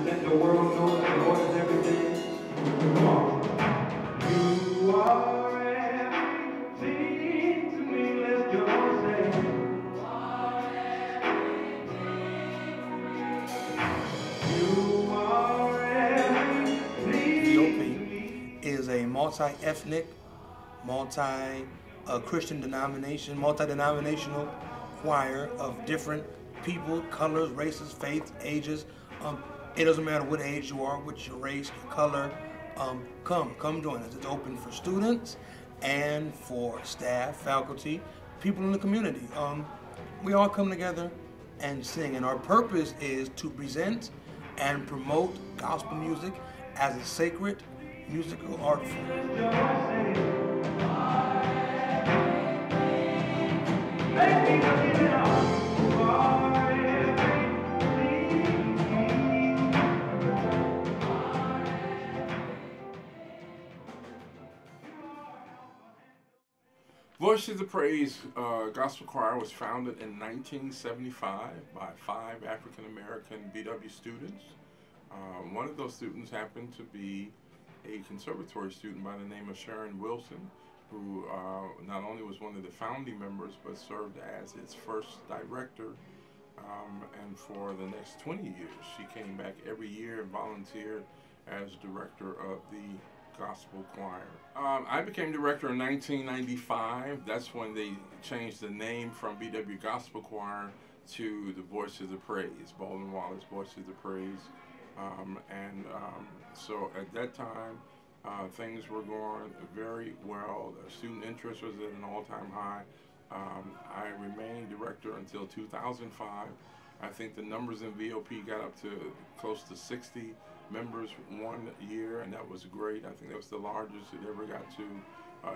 let the world know that the Lord is everything. Come on. You are everything to me. Let's go say. You are everything. BOP is a multi-ethnic, multi-Christian denomination, multi-denominational choir of different people, colors, races, faiths, ages. It doesn't matter what age you are, what's your race, your color. Come join us. It's open for students and for staff, faculty, people in the community. We all come together and sing, and our purpose is to present and promote gospel music as a sacred musical art form. Voices of Praise Gospel Choir was founded in 1975 by 5 African-American BW students. One of those students happened to be a conservatory student by the name of Sharon Wilson, who not only was one of the founding members, but served as its first director. And for the next 20 years, she came back every year and volunteered as director of the Gospel Choir. I became director in 1995. That's when they changed the name from BW Gospel Choir to the Voices of Praise, Baldwin Wallace Voices of Praise. So at that time, things were going very well. Student interest was at an all-time high. I remained director until 2005. I think the numbers in VOP got up to close to 60 members one year, and that was great. I think that was the largest it ever got to.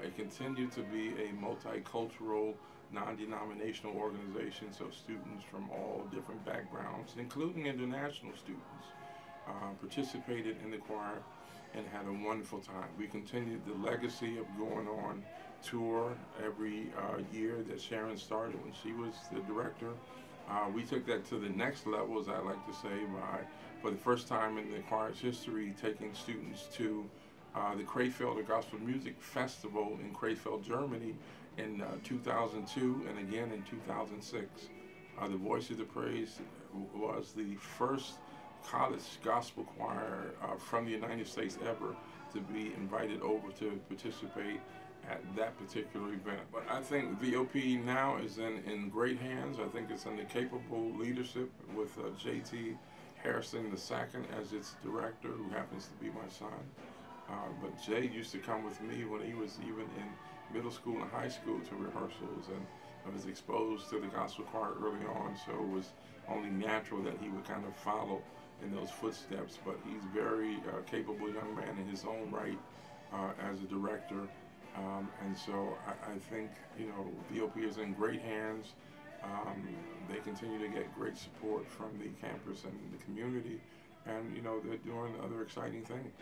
It continued to be a multicultural, non-denominational organization, so students from all different backgrounds, including international students, participated in the choir and had a wonderful time. We continued the legacy of going on tour every year that Sharon started when she was the director. We took that to the next level, as I like to say, by, for the first time in the choir's history, taking students to the Krefelder Gospel Music Festival in Krefeld, Germany in 2002 and again in 2006. The Voices of Praise was the first college gospel choir from the United States ever to be invited over to participate at that particular event. But I think VOP now is in great hands. I think it's under capable leadership with J.T. Harrison II as its director, who happens to be my son. But Jay used to come with me when he was even in middle school and high school to rehearsals, and I was exposed to the gospel choir early on, so it was only natural that he would kind of follow in those footsteps. But he's very capable young man in his own right as a director. And so I think, you know, VOP is in great hands. They continue to get great support from the campus and the community, and, you know, they're doing other exciting things.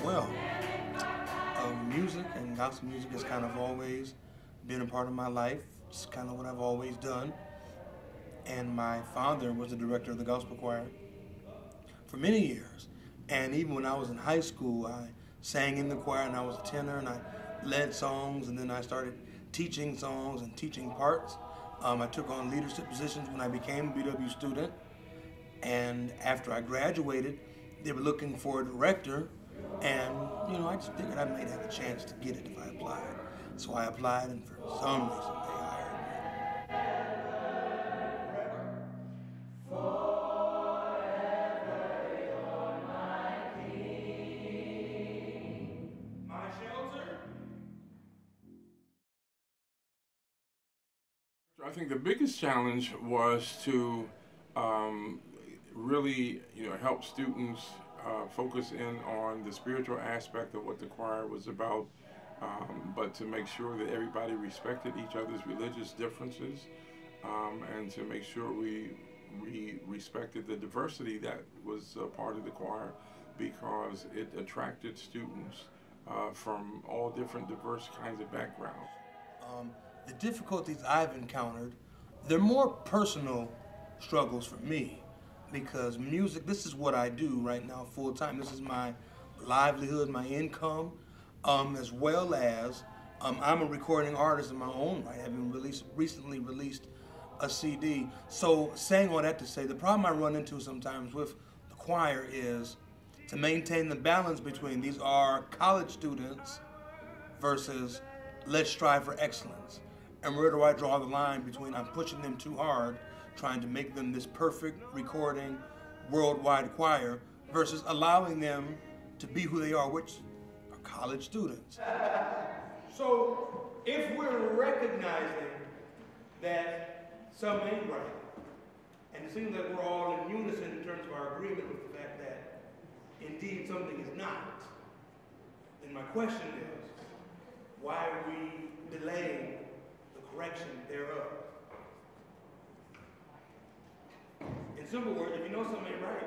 Well, music and gospel music has kind of always been a part of my life. It's kind of what I've always done. And my father was the director of the gospel choir for many years. And even when I was in high school, I sang in the choir, and I was a tenor, and I led songs, and then I started teaching songs and teaching parts. I took on leadership positions when I became a BW student. And after I graduated, they were looking for a director, and, you know, I just figured I might have a chance to get it if I applied. So I applied, and for some reason they hired I think the biggest challenge was to really, you know, help students focus in on the spiritual aspect of what the choir was about, but to make sure that everybody respected each other's religious differences, and to make sure we respected the diversity that was part of the choir, because it attracted students from all different diverse kinds of backgrounds. The difficulties I've encountered, they're more personal struggles for me because music, this is what I do right now full time. This is my livelihood, my income, as well as I'm a recording artist in my own right, having recently released a CD. So saying all that to say, the problem I run into sometimes with the choir is to maintain the balance between these are college students versus let's strive for excellence. And where do I draw the line between I'm pushing them too hard, trying to make them this perfect recording worldwide choir versus allowing them to be who they are, which are college students. So if we're recognizing that some ain't right, and it seems like we're all in unison in terms of our agreement with the fact that indeed something is not, then my question is, why are we delaying the correction thereof? In simple words, if you know something ain't right,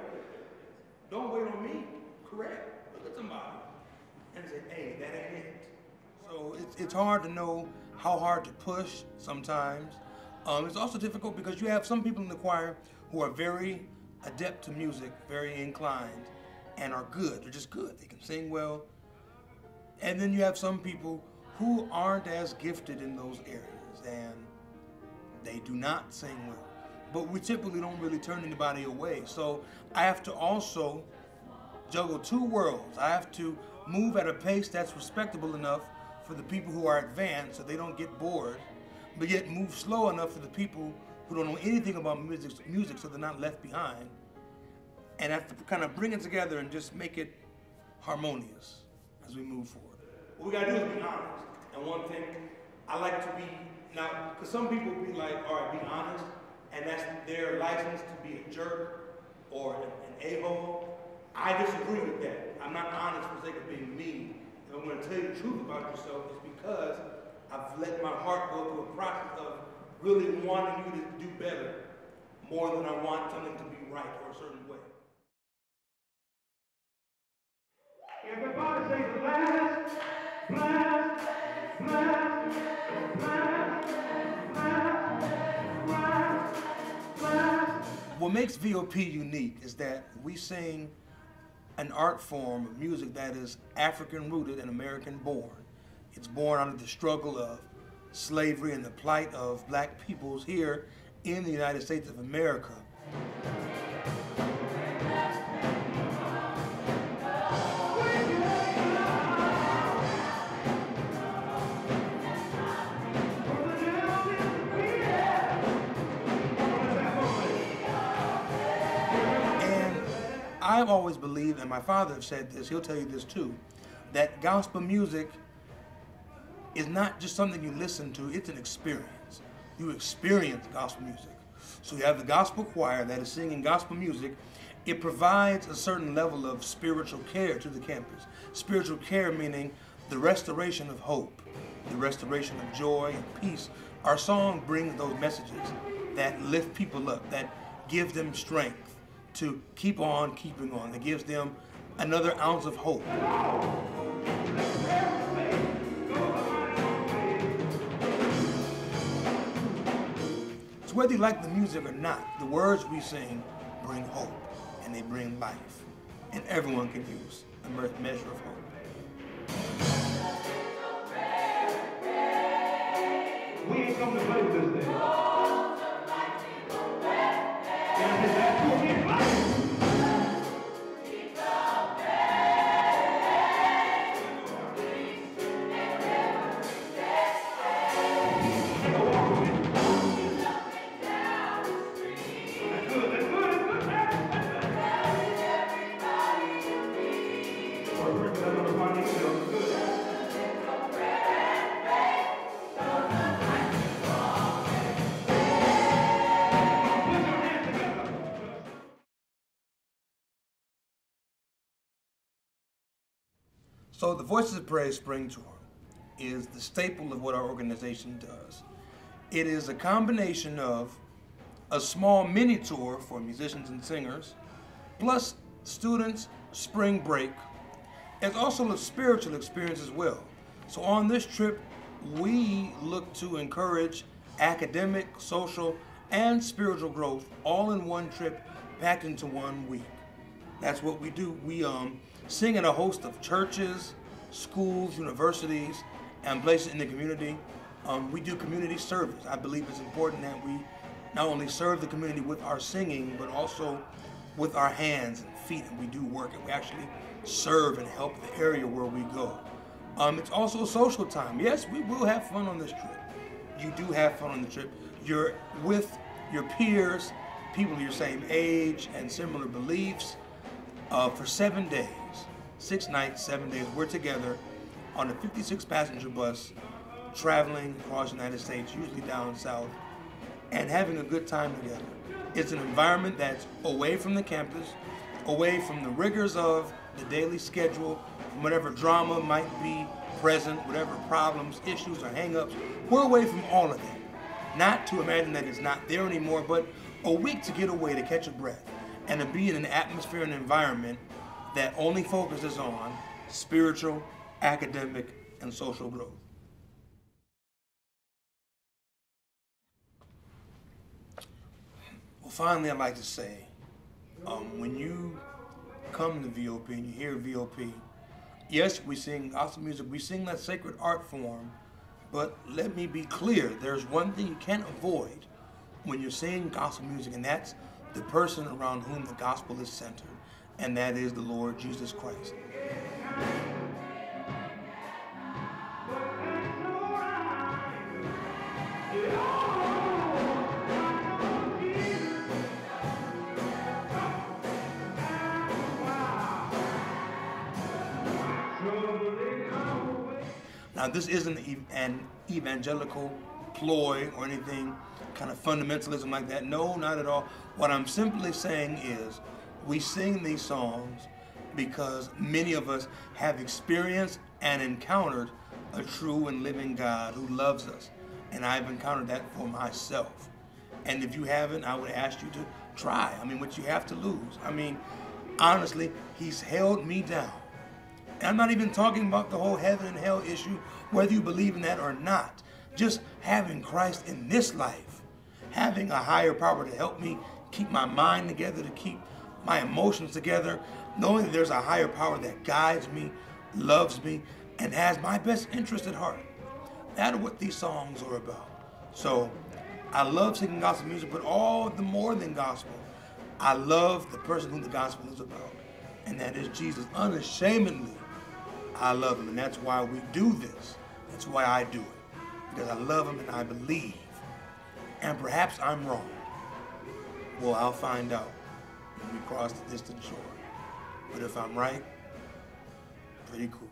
don't wait on me. Correct. Look at somebody and say, hey, that ain't it. So it's hard to know how hard to push sometimes. It's also difficult because you have some people in the choir who are very adept to music, very inclined, and are good. They're just good. They can sing well. And then you have some people who aren't as gifted in those areas, and they do not sing well. But we typically don't really turn anybody away. So I have to also juggle two worlds. I have to move at a pace that's respectable enough for the people who are advanced so they don't get bored, but yet move slow enough for the people who don't know anything about music so they're not left behind. And I have to kind of bring it together and just make it harmonious as we move forward. What we gotta do is be honest. And one thing, I like to be, now, because some people be like, all right, be honest, and that's their license to be a jerk or an a-hole. I disagree with that. I'm not honest for the sake of being mean. If I'm going to tell you the truth about yourself, it's because I've let my heart go through a process of really wanting you to do better more than I want something to be right or a certain way. Everybody say blast, blast, blast, blast, blast, blast, blast. What makes VOP unique is that we sing an art form of music that is African rooted and American born. It's born out of the struggle of slavery and the plight of black peoples here in the United States of America. I've always believed, and my father has said this, he'll tell you this too, that gospel music is not just something you listen to, it's an experience. You experience gospel music. So you have the gospel choir that is singing gospel music. It provides a certain level of spiritual care to the campus. Spiritual care meaning the restoration of hope, the restoration of joy and peace. Our song brings those messages that lift people up, that give them strength to keep on keeping on. It gives them another ounce of hope. So whether you like the music or not, the words we sing bring hope and they bring life. And everyone can use a measure of hope. We ain't come to play this day. So the Voices of Praise Spring Tour is the staple of what our organization does. It is a combination of a small mini tour for musicians and singers, plus students' spring break, It's also a spiritual experience as well. So on this trip, we look to encourage academic, social, and spiritual growth all in one trip packed into 1 week. That's what we do. We sing at a host of churches, schools, universities, and places in the community. We do community service. I believe it's important that we not only serve the community with our singing, but also with our hands and feet, and we do work, and we actually serve and help the area where we go. It's also a social time. Yes, we will have fun on this trip. You do have fun on the trip. You're with your peers, people your same age and similar beliefs, for 7 days, 6 nights, 7 days. We're together on a 56-passenger bus, traveling across the United States, usually down south, and having a good time together. It's an environment that's away from the campus, away from the rigors of the daily schedule, from whatever drama might be present, whatever problems, issues, or hang-ups. We're away from all of that. Not to imagine that it's not there anymore, but a week to get away, to catch a breath, and to be in an atmosphere and environment that only focuses on spiritual, academic, and social growth. Well, finally, I'd like to say, when you come to VOP and you hear VOP, yes, we sing gospel music, we sing that sacred art form, but let me be clear, there's one thing you can't avoid when you're singing gospel music, and that's the person around whom the gospel is centered, and that is the Lord Jesus Christ. Now, this isn't an evangelical ploy or anything kind of fundamentalism like that. No, not at all. What I'm simply saying is we sing these songs because many of us have experienced and encountered a true and living God who loves us. And I've encountered that for myself. And if you haven't, I would ask you to try. I mean, what you have to lose. I mean, honestly, he's held me down. And I'm not even talking about the whole heaven and hell issue, whether you believe in that or not. Just having Christ in this life, having a higher power to help me keep my mind together, to keep my emotions together, knowing that there's a higher power that guides me, loves me, and has my best interest at heart. That's what these songs are about. So I love singing gospel music, but all the more than gospel, I love the person who the gospel is about, and that is Jesus. Unashamedly, I love him, and that's why we do this. That's why I do it, because I love him and I believe. And perhaps I'm wrong. Well, I'll find out when we cross the distant shore. But if I'm right, pretty cool.